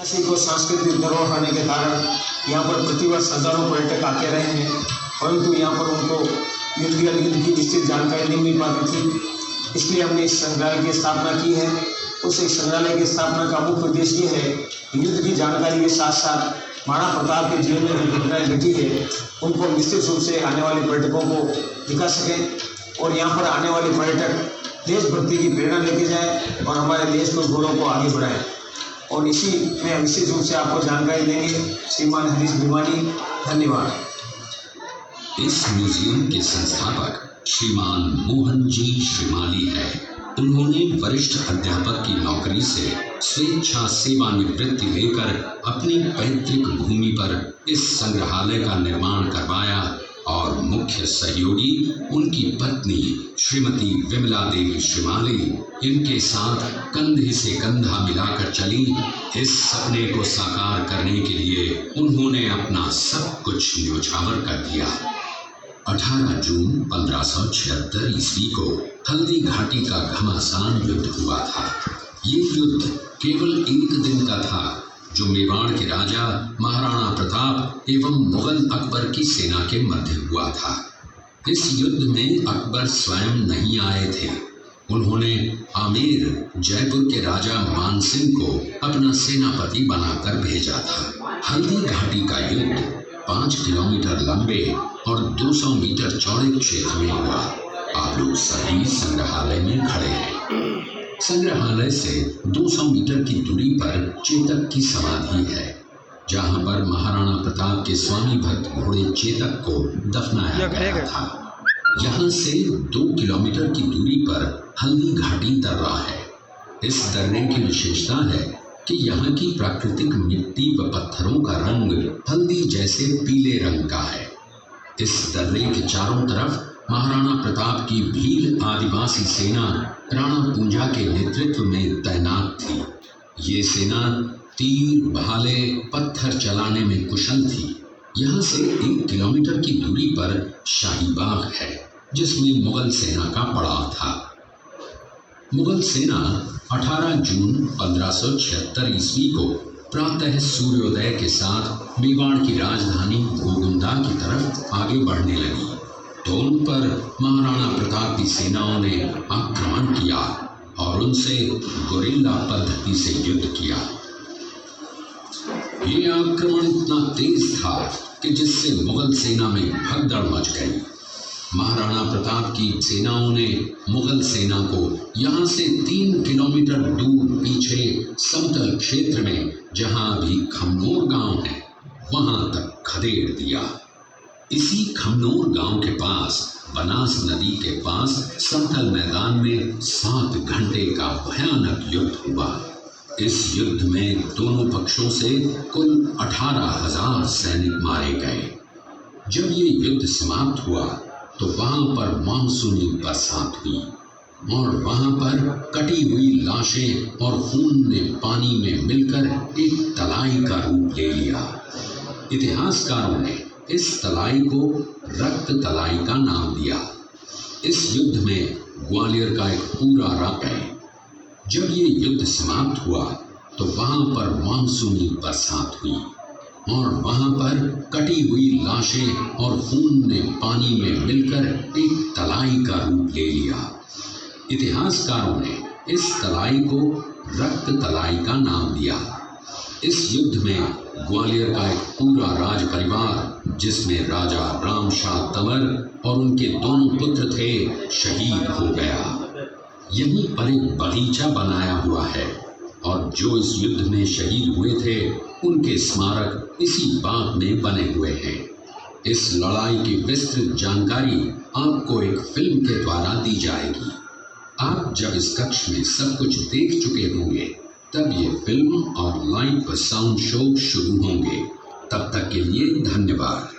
ऐतिहासिक और सांस्कृतिक धरोहर होने के कारण यहाँ पर प्रतिवर्ष हजारों पर्यटक आते रहे हैं, परंतु यहाँ पर उनको युद्ध की विस्तृत जानकारी नहीं मिल पाती थी। इसलिए हमने इस संग्रहालय की स्थापना की है। उस संग्रहालय की स्थापना का मुख्य उद्देश्य ये है कि युद्ध की जानकारी के साथ साथ महाराणा प्रताप के जीवन में जो घटनाएं घटी है उनको विस्तृत रूप से आने वाले पर्यटकों को दिखा सकें और यहाँ पर आने वाले पर्यटक देशभक्ति की प्रेरणा लेके जाएं और हमारे देश को गौरव को आगे बढ़ाएं। और इसी में विशेष रूप से आपको जानकारी देंगे श्रीमान हरीश भिवानी। धन्यवाद। इस म्यूजियम के संस्थापक श्रीमान मोहन जी श्रीमाली है। उन्होंने वरिष्ठ अध्यापक की नौकरी से स्वेच्छा सेवानिवृत्ति लेकर अपनी पैतृक भूमि पर इस संग्रहालय का निर्माण करवाया और मुख्य सहयोगी उनकी पत्नी श्रीमती विमला देवी श्रीमाली इनके साथ कंधे से कंधा मिलाकर चली। इस सपने को साकार करने के लिए उन्होंने अपना सब कुछ न्योछावर कर दिया। 18 जून 1576 ईस्वी को हल्दी घाटी का घमासान युद्ध हुआ था। ये युद्ध केवल एक दिन का था, जो मेवाड़ के राजा महाराणा प्रताप एवं मुगल अकबर की सेना के मध्य हुआ था। इस युद्ध में अकबर स्वयं नहीं आए थे। उन्होंने आमेर जयपुर के राजा मानसिंह को अपना सेनापति बनाकर भेजा था। हल्दी घाटी का युद्ध 5 किलोमीटर लंबे और 200 मीटर चौड़े क्षेत्र में हुआ। आप लोग सभी संग्रहालय में खड़े हैं। संग्रहालय से 200 मीटर की दूरी पर चेतक की समाधि है, जहां पर महाराणा प्रताप के स्वामी भक्त घोड़े चेतक को दफनाया गया था। यहां से 2 किलोमीटर की दूरी पर हल्दी घाटी दर्रा है। इस दर्रे की विशेषता है कि यहाँ की प्राकृतिक मिट्टी व पत्थरों का रंग हल्दी जैसे पीले रंग का है। इस दर्रे के चारों तरफ महाराणा प्रताप की भील आदिवासी सेना राणा पूंजा के नेतृत्व में तैनात थी। ये सेना तीर, भाले, पत्थर चलाने में कुशल थी। यहाँ से 1 किलोमीटर की दूरी पर शाही बाग है, जिसमें मुगल सेना का पड़ाव था। मुगल सेना 18 जून 1576 ईस्वी को प्रातः सूर्योदय के साथ मेवाड़ की राजधानी गोगुंदा की तरफ आगे बढ़ने लगी, तो उन पर महाराणा प्रताप की सेनाओं ने आक्रमण किया और उनसे गोरिल्ला पद्धति से युद्ध किया। ये आक्रमण इतना तेज था कि जिससे मुगल सेना में भगदड़ मच गई। महाराणा प्रताप की सेनाओं ने मुगल सेना को यहाँ से 3 किलोमीटर दूर पीछे समतल क्षेत्र में, जहाँ अभी खमनोर गांव है, वहां तक खदेड़ दिया। इसी खमनोर गांव के पास बनास नदी के पास समतल मैदान में 7 घंटे का भयानक युद्ध हुआ। इस युद्ध में दोनों पक्षों से कुल 18,000 सैनिक मारे गए। जब ये युद्ध समाप्त हुआ तो वहां पर मानसूनी बरसात हुई और वहां पर कटी हुई लाशें और खून ने पानी में मिलकर एक तलाई का रूप ले लिया। इतिहासकारों ने इस तलाई को रक्त तलाई का नाम दिया। इस युद्ध में ग्वालियर का एक पूरा राज्य है। जब ये युद्ध समाप्त हुआ तो वहां पर मानसूनी बरसात हुई और वहां पर कटी हुई लाशें और खून ने पानी में मिलकर एक तलाई का रूप ले लिया। इतिहासकारों ने इस तलाई को रक्त तलाई का नाम दिया। इस युद्ध में ग्वालियर का एक पूरा राज परिवार, जिसमें राजा रामशाह तंवर और उनके दोनों पुत्र थे, शहीद हो गया। यहीं पर एक बगीचा बनाया हुआ है और जो इस युद्ध में शहीद हुए थे उनके स्मारक इसी बाग में बने हुए हैं। इस लड़ाई की विस्तृत जानकारी आपको एक फिल्म के द्वारा दी जाएगी। आप जब इस कक्ष में सब कुछ देख चुके होंगे तब ये फिल्म और लाइव व साउंड शो शुरू होंगे। तब तक के लिए धन्यवाद।